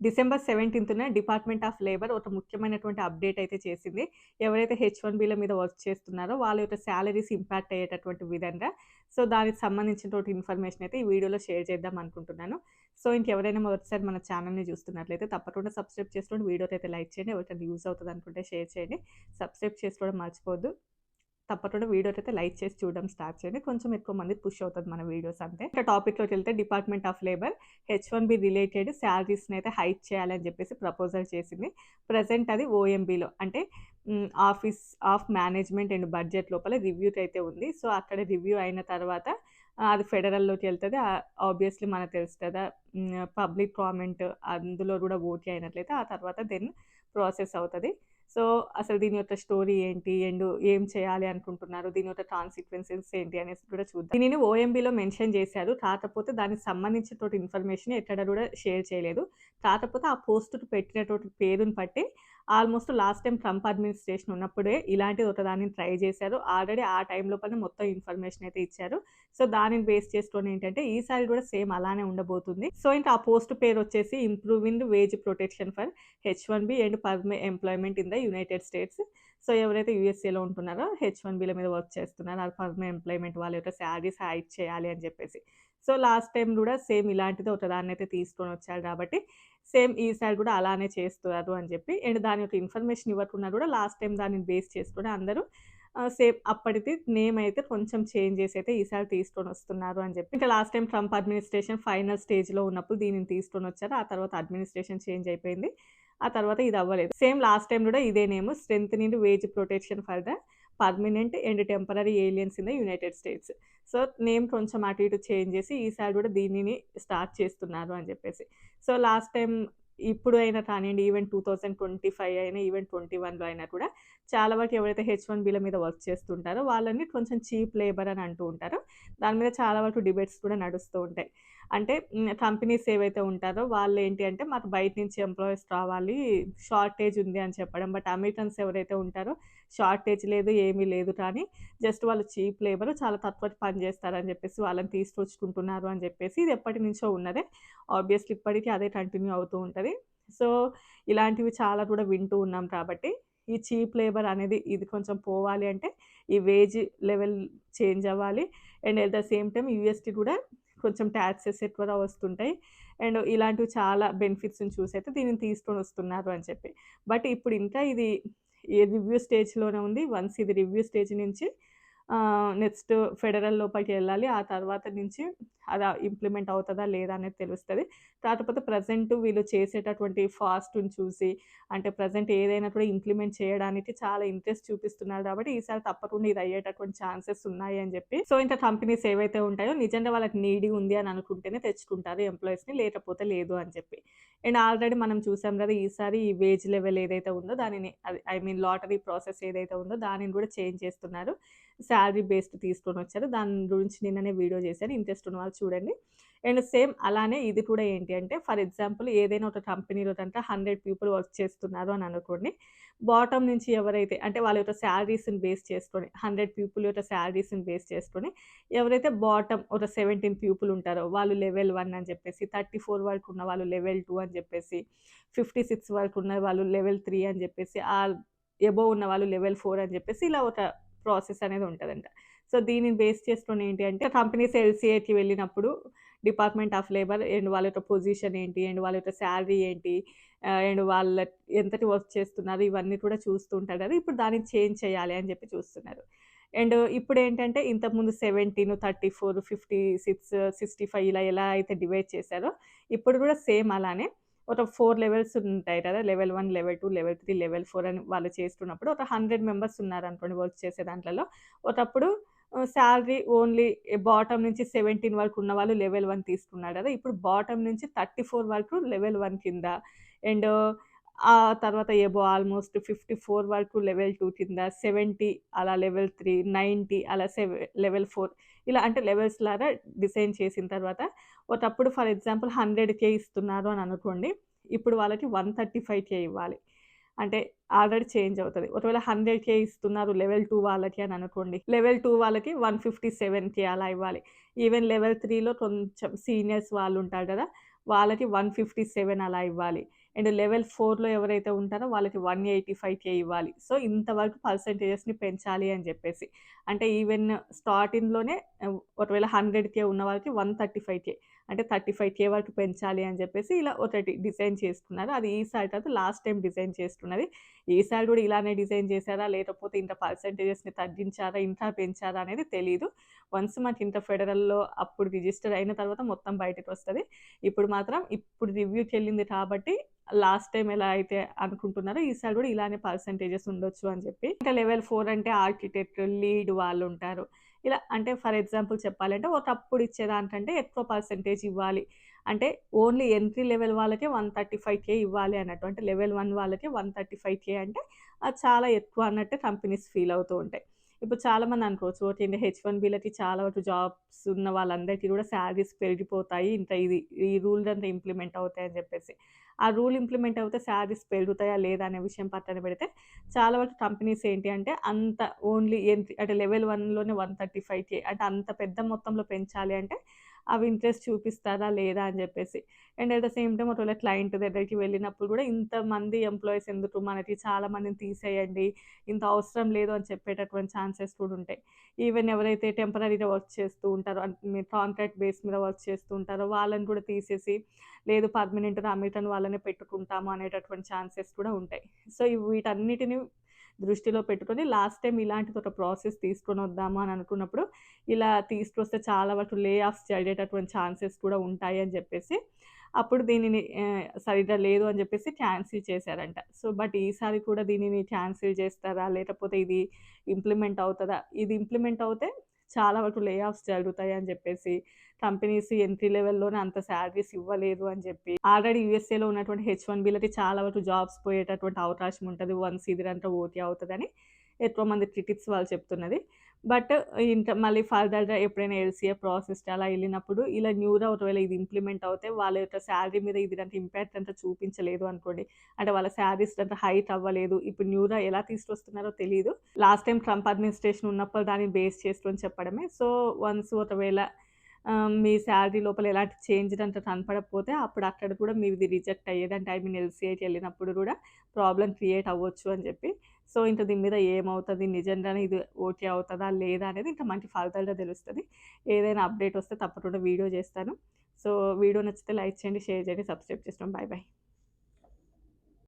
December 17న department of labour ఒక ముఖ్యమైనటువంటి update అయితే చేసింది. ఎవరైతే హెచ్-1బీల మీద వర్క్ చేస్తున్నారో వాళ్ళ యొక్క సాలరీస్ ఇంపాక్ట్ అయ్యేటటువంటి విధంగా దానికి సంబంధించినటువంటి ఇన్ఫర్మేషన్ అయితే ఈ వీడియోలో షేర్ చేద్దాం అనుకుంటున్నాను. ఇంకెవరైనా మొదటిసారి మన ఛానెల్‌ని చూస్తున్నట్లయితే తప్పకుండా సబ్స్క్రైబ్ చేసుకోండి. వీడియోకైతే లైక్ చేయండి. ఎవరికైనా యూజ్ అవుతది అనుకుంటే షేర్ చేయండి. సబ్స్క్రైబ్ చేసుకోవడం మర్చిపోవద్దు. తప్పకుండా వీడియోకైతే లైక్ చేసి చూడడం స్టార్ట్ చేయండి. కొంచెం ఎక్కువ మందికి పుష్ అవుతది మన వీడియోస్ అంతే. ఇంకా టాపిక్‌లోకెళ్తే department of labour H-1B related సాలరీస్‌ని అయితే హైక్ చేయాలని చెప్పేసి ప్రపోజల్ చేసింది. ప్రెజెంట్ అది ఓఎంబీలో అంటే office of management and budget లోపల రివ్యూకైతే ఉంది. అక్కడ రివ్యూ అయిన తర్వాత అది ఫెడరల్‌లోకెళ్తది. ఆబ్వియస్‌లీ మనకు తెలుసు కదా! పబ్లిక్ కామెంట్ అందులో కూడా ఓకే అయినట్లయితే ఆ తర్వాత దెన్ ప్రాసెస్ అవుతది. అసలు దీని యొక్క స్టోరీ ఏంటి? అండ్ ఏం చేయాలి అనుకుంటున్నారు? దీని యొక్క కాన్సిక్వెన్సెస్ ఏంటి అనేసి కూడా చూద్దాం. దీనిని ఓఎంబీలో మెన్షన్ చేశారు. కాకపోతే దానికి సంబంధించినటువంటి ఇన్ఫర్మేషన్ ఎక్కడ కూడా షేర్ చేయలేదు. కాకపోతే ఆ పోస్ట్‌కి పెట్టినటువంటి పేరుని బట్టి almost last time Trump administration ఉన్నప్పుడే ఇలాంటిది ఒకదాన్ని ట్రై చేశారు. ఆల్రెడీ ఆ టైం లోపలనే మొత్తం ఇన్ఫర్మేషన్ అయితే ఇచ్చారు. దానిని బేస్ చేసుకొని ఏంటంటే ఈసారి కూడా సేమ్ అలానే ఉండబోతుంది. ఇంకా ఆ పోస్ట్ పేరు వచ్చేసి improving wage protection for H one B and permanent employment in the United States. ఎవరైతే యూఎస్ఏలో ఉంటున్నారో హెచ్-1బీల మీద వర్క్ చేస్తున్నారో ఆ పర్మనెంట్ ఎంప్లాయ్‌మెంట్ వాళ్ళ యొక్క సాలరీస్ హైక్ చేయాలి అని చెప్పేసి. లాస్ట్ టైమ్ కూడా సేమ్ ఇలాంటిది ఒకదాన్నయితే తీసుకొనొచ్చారు కాబట్టి సేమ్ ఈసారి కూడా అలానే చేస్తున్నారు అని చెప్పి అండ్ దాని యొక్క ఇన్ఫర్మేషన్ ఇవ్వకున్నా కూడా లాస్ట్ టైమ్ దానిని బేస్ చేసుకొని అందరూ సేమ్ అప్పటిది నేమ్ అయితే కొంచెం చేంజ్ చేసి అయితే ఈసారి తీసుకొనొస్తున్నారు అని చెప్పి. ఇంకా last time Trump administration final స్టేజ్‌లో ఉన్నప్పుడు దీనిని తీసుకొనొచ్చారు. ఆ తర్వాత అడ్మినిస్ట్రేషన్ చేంజ్ అయిపోయింది. ఆ తర్వాత ఇది అవ్వలేదు. సేమ్ లాస్ట్ టైమ్ కూడా ఇదే name strengthening wage protection for the permanent and temporary aliens in the United States. Name కొంచెం అటు ఇటు చేంజ్ చేసి ఈసారి కూడా దీనిని స్టార్ట్ చేస్తున్నారు అని చెప్పేసి. లాస్ట్ టైమ్ ఇప్పుడు అయినా కానియండి ఈవెన్ 2025 అయినా ఈవెన్ 21లో అయినా కూడా చాలా వరకు ఎవరైతే హెచ్-1బీల మీద వర్క్ చేస్తుంటారో వాళ్ళని కొంచెం చీప్ లేబర్ అని అంటూ ఉంటారు. దాని మీద చాలా వరకు డిబేట్స్ కూడా నడుస్తూ ఉంటాయి. అంటే కంపెనీస్ ఏవైతే ఉంటారో వాళ్ళేంటి అంటే మాకు బయట నుంచి ఎంప్లాయీస్ రావాలి, షార్టేజ్ ఉంది అని చెప్పడం. బట్ అమెరికన్స్ ఎవరైతే ఉంటారో షార్టేజ్ లేదు, ఏమీ లేదు కానీ జస్ట్ వాళ్ళు చీప్ లేబర్ చాలా తక్కువకి పని చేస్తారని చెప్పేసి వాళ్ళని తీసుకొచ్చుకుంటున్నారు అని చెప్పేసి ఇది ఎప్పటినుంచో ఉన్నదే. ఆబ్వియస్‌లీ ఇప్పటికి అదే కంటిన్యూ అవుతూ ఉంటది. సో, ఇలాంటివి చాలా కూడా వింటూ ఉన్నాం కాబట్టి ఈ చీప్ లేబర్ అనేది ఇది కొంచెం పోవాలి అంటే ఈ వేజ్ లెవెల్ చేంజ్ అవ్వాలి. And at the same time యూఎస్‌కి కూడా కొంచెం టాక్సెస్ ఎక్కువగా వస్తుంటాయి. అండ్ ఇలాంటివి చాలా బెనిఫిట్స్‌ని చూసైతే దీనిని తీసుకొనొస్తున్నారు అని చెప్పి. బట్ ఇప్పుడు ఇంకా ఇది రివ్యూ స్టేజ్‌లోనే ఉంది. వన్స్ ఇది రివ్యూ స్టేజ్ నుంచి నెక్స్ట్ ఫెడరల్ లోపలికెళ్ళాలి. ఆ తర్వాత నుంచి అది ఇంప్లిమెంట్ అవుతదా లేదా అనేది తెలుస్తది. కాకపోతే ప్రెజెంట్ వీళ్ళు చేసేటటువంటి ఫాస్ట్‌ని చూసి అంటే ప్రెజెంట్ ఏదైనా కూడా ఇంప్లిమెంట్ చేయడానికి చాలా ఇంట్రెస్ట్ చూపిస్తున్నారు కాబట్టి ఈసారి తప్పకుండా ఇది అయ్యేటటువంటి ఛాన్సెస్ ఉన్నాయి అని చెప్పి. ఇంకా కంపెనీస్ ఏవైతే ఉంటాయో నిజంగా వాళ్ళకి నీడీ ఉంది అని అనుకుంటేనే తెచ్చుకుంటారు ఎంప్లాయీస్‌ని లేకపోతే లేదు అని చెప్పి. అండ్ ఆల్రెడీ మనం చూసాం కదా! ఈసారి ఈ వేజ్ లెవెల్ ఏదైతే ఉందో దానిని అది ఐ మీన్ లాటరీ ప్రాసెస్ ఏదైతే ఉందో దానిని కూడా చేంజ్ చేస్తున్నారు. సాలరీ బేస్డ్ తీసుకొనొచ్చారు. దాని గురించి నిన్ననే వీడియో చేశాను. ఇంట్రెస్ట్ ఉన్న వాళ్ళు చూడండి. అండ్ సేమ్ అలానే ఇది కూడా ఏంటి అంటే ఫర్ ఎగ్జాంపుల్ ఏదైనా ఒక కంపెనీలో గనక 100 పీపుల్ వర్క్ చేస్తున్నారు అని అనుకోండి. బాటమ్ నుంచి ఎవరైతే అంటే వాళ్ళ యొక్క సాలరీస్‌ని బేస్ చేసుకొని 100 పీపుల్ యొక్క సాలరీస్‌ని బేస్ చేసుకొని ఎవరైతే బాటమ్ ఒక 17 పీపుల్ ఉంటారో వాళ్ళు లెవెల్ 1 అని చెప్పేసి, 34 వరకు ఉన్న వాళ్ళు లెవెల్ 2 అని చెప్పేసి, 56 వరకు ఉన్న వాళ్ళు లెవెల్ 3 అని చెప్పేసి, అబోవ్ ఉన్న వాళ్ళు లెవెల్ 4 అని చెప్పేసి ఇలా ఒక ప్రాసెస్ అనేది ఉంటదంట. దీనిని బేస్ చేసుకొని ఏంటి అంటే కంపెనీస్ ఎల్‌సీఏకి వెళ్ళినప్పుడు డిపార్ట్‌మెంట్ ఆఫ్ లేబర్ అండ్ వాళ్ళ యొక్క పొజిషన్ ఏంటి? అండ్ వాళ్ళ యొక్క సాలరీ ఏంటి? అండ్ వాళ్ళ ఎంతటి వర్క్ చేస్తున్నారు? ఇవన్నీ కూడా చూస్తూ ఉంటారు కదా! ఇప్పుడు దాన్ని చేంజ్ చేయాలి అని చెప్పి చూస్తున్నారు. అండ్ ఇప్పుడేంటంటే ఇంతకుముందు 17, 34, 56, 65 ఇలా ఎలా అయితే డివైడ్ చేశారో ఇప్పుడు కూడా సేమ్ అలానే ఒక 4 లెవెల్స్ ఉంటాయి కదా! లెవెల్ 1, లెవెల్ 2, లెవెల్ 3, లెవెల్ 4 అని వాళ్ళు చేస్తున్నప్పుడు ఒక 100 మెంబర్స్ ఉన్నారనుకోండి వర్క్ చేసే దాంట్లలో. ఒకప్పుడు సాలరీ ఓన్లీ బాటమ్ నుంచి 17 వరకు ఉన్నవాళ్ళు లెవెల్ 1 తీసుకున్నారు కదా! ఇప్పుడు బాటమ్ నుంచి 34 వరకు లెవెల్ 1 కింద అండ్ ఆ తర్వాత అబోవ్ ఆల్మోస్ట్ 54 వరకు లెవెల్ 2 కింద, 70 అలా లెవెల్ 3, 90 అలా లెవెల్ 4 ఇలా అంటే లెవెల్స్ లాగా డిజైన్ చేసిన తర్వాత ఒకప్పుడు ఫర్ ఎగ్జాంపుల్ 100,000 ఇస్తున్నారు అని అనుకోండి. ఇప్పుడు వాళ్ళకి 135,000 ఇవ్వాలి. అంటే ఆల్రెడీ చేంజ్ అవుతది. ఒకవేళ 100,000 ఇస్తున్నారు లెవెల్ 2 వాళ్ళకి అని అనుకోండి. లెవెల్ 2 వాళ్ళకి 157,000 అలా ఇవ్వాలి. ఈవెన్ లెవెల్ 3లో కొంచెం సీనియర్స్ వాళ్ళు ఉంటారు కదా! వాళ్ళకి 157 అలా ఇవ్వాలి. అండ్ లెవెల్ 4లో ఎవరైతే ఉంటారో వాళ్ళకి 185K ఇవ్వాలి. సో, ఇంతవరకు పర్సెంటేజెస్‌ని పెంచాలి అని జెప్పేసి. అంటే ఈవెన్ స్టార్టింగ్‌లోనే ఒకవేళ 100K ఉన్న వాళ్ళకి 135K అంటే 35K వరకు పెంచాలి అని జెప్పేసి ఇలా ఒకటి డిజైన్ చేసుకున్నారు. అది ఈసారి కాదు లాస్ట్ టైమ్ డిజైన్ చేసుకున్నది. ఈసారి గూడా ఇలానే డిజైన్ చేశారా? లేకపోతే ఇంత పర్సెంటేజెస్‌ని తగ్గించారా? ఇంకా పెంచారా? అనేది తెలీదు. వన్స్ మాకు ఇంత ఫెడరల్‌లో అప్పుడు రిజిస్టర్ అయిన తర్వాత మొత్తం బయటకొస్తది. ఇప్పుడు రివ్యూకెళ్ళింది కాబట్టి లాస్ట్ టైమ్ ఎలా అయితే అనుకుంటున్నారో ఈసారి గూడా ఇలానే పర్సెంటేజెస్ ఉండొచ్చు అని చెప్పి. ఇంకా లెవెల్ 4 అంటే ఆర్కిటెక్ట్, లీడ్ వాళ్ళుంటారు. ఇలా అంటే ఫర్ ఎగ్జాంపుల్ చెప్పాలంటే ఒకప్పుడు ఇచ్చేదానికంటే ఎక్కువ పర్సెంటేజ్ ఇవ్వాలి. అంటే ఓన్లీ ఎంట్రీ లెవెల్ వాళ్ళకే 135K ఇవ్వాలి అన్నట్టు. అంటే లెవెల్ 1 వాళ్ళకి 135K అంటే అది చాలా ఎక్కువ అన్నట్టు కంపెనీస్ ఫీల్ అవుతూ ఉంటాయి. ఇప్పుడు చాలామంది అనుకోవచ్చు ఓకే. హెచ్-1బీలకి చాలా వరకు జాబ్స్ ఉన్న వాళ్ళందరికీ కూడా సాలరీస్ పెరిగిపోతాయి. ఈ రూల్ అంతా ఇంప్లిమెంట్ అవుతాయని చెప్పేసి. ఆ రూల్ ఇంప్లిమెంట్ అవుతే సాలరీస్ పెరుగుతాయా లేదా అనే విషయం పక్కన పెడితే చాలా వరకు కంపెనీస్ ఏంటి అంటే అంత ఓన్లీ అంటే లెవెల్ 1లోనే 135K అంటే అంత పెద్ద మొత్తంలో పెంచాలి అంటే అవి ఇంట్రెస్ట్ చూపిస్తారా లేదా అని జెప్పేసి. And at the same time ఒకవేళ క్లయింట్ దగ్గరికి వెళ్ళినప్పుడు గూడా ఇంతమంది ఎంప్లాయీస్ ఎందుకు మనకి చాలా మందిని తీసేయండి. ఇంత అవసరం లేదు అని చెప్పేటటువంటి ఛాన్సెస్ కూడా ఉంటాయి. ఈవెన్ ఎవరైతే టెంపరరీగా వర్క్ చేస్తూ ఉంటారో మీరు కాంట్రాక్ట్ బేస్ మీద వర్క్ చేస్తూ ఉంటారో వాళ్ళని కూడా తీసేసి లేదు పర్మనెంట్ అమెరికన్ వాళ్ళనే పెట్టుకుంటాము అనేటటువంటి ఛాన్సెస్ కూడా ఉంటాయి. సో, వీటన్నిటిని దృష్టిలో పెట్టుకొని లాస్ట్ టైమ్ ఇలాంటిది ఒక ప్రాసెస్ తీసుకొనొద్దాము అని అనుకున్నప్పుడు, ఇలా తీసుకొస్తే చాలా వరకు లే ఆఫ్స్ జరిగేటటువంటి ఛాన్సెస్ కూడా ఉంటాయి అని చెప్పేసి, అప్పుడు దీనిని సరిగ్గా లేదు అని చెప్పేసి క్యాన్సిల్ చేశారంట. సో, బట్ ఈసారి కూడా దీనిని క్యాన్సిల్ చేస్తారా? లేకపోతే ఇది ఇంప్లిమెంట్ అవుతదా? ఇది ఇంప్లిమెంట్ అవుతే చాలా వరకు లే ఆఫ్స్ జరుగుతాయి అని చెప్పేసి, కంపెనీస్ ఎంట్రీ లెవెల్‌లోనే అంత సాలరీస్ ఇవ్వలేదు అని చెప్పి, ఆల్రెడీ యూఎస్ఏలో ఉన్నటువంటి హెచ్-1బీలకి చాలా వరకు జాబ్స్ పోయేటటువంటి అవకాశం ఉంటది. వన్స్ ఇదంతా ఓకే అవుతదని ఎక్కువ మంది క్రిటిక్స్ వాళ్ళు చెప్తున్నది. బట్ ఇంకా మళ్ళీ ఫర్దర్‌గా ఎప్పుడైనా ఎల్‌సీఏ ప్రాసెస్‌కి అలా ఎళ్ళినప్పుడు ఇలా న్యూగా ఒకవేళ ఇది ఇంప్లిమెంట్ అవుతే వాళ్ళ యొక్క సాలరీ మీద ఇది గనుక ఇంపాక్ట్ అంతా చూపించలేదు అనుకోండి. అంటే వాళ్ళ సాలరీస్ అంత హైక్ అవ్వలేదు. ఇప్పుడు న్యూగా ఎలా తీసుకొస్తున్నారో తెలీదు. లాస్ట్ టైమ్ ట్రంప్ అడ్మినిస్ట్రేషన్ ఉన్నప్పుడు దాన్ని బేస్ చేసుకొని చెప్పడమే. సో, వన్స్ ఒకవేళ మీ సాలరీ లోపల ఎలాంటి చేంజ్ గనుక కనపడకపోతే అప్పుడు అక్కడ కూడా మీది రిజెక్ట్ అయ్యేది. అంటే ఐ మీన్ ఎల్‌సీఏకెళ్ళినప్పుడు గూడా ప్రాబ్లమ్ క్రియేట్ అవ్వచ్చు అని చెప్పి. సో, ఇంక దీని మీద ఏమవుతది? నిజంగానే ఇది ఓకే అవుతదా? లేదా? అనేది ఇంకా మనకి ఫర్దర్‌గా తెలుస్తది. ఏదైనా అప్డేట్ వస్తే తప్పకుండా వీడియో చేస్తాను. సో, వీడియో నచ్చితే లైక్ చేయండి, షేర్ చేయండి, సబ్స్క్రైబ్ చేసుకోండి. Bye bye.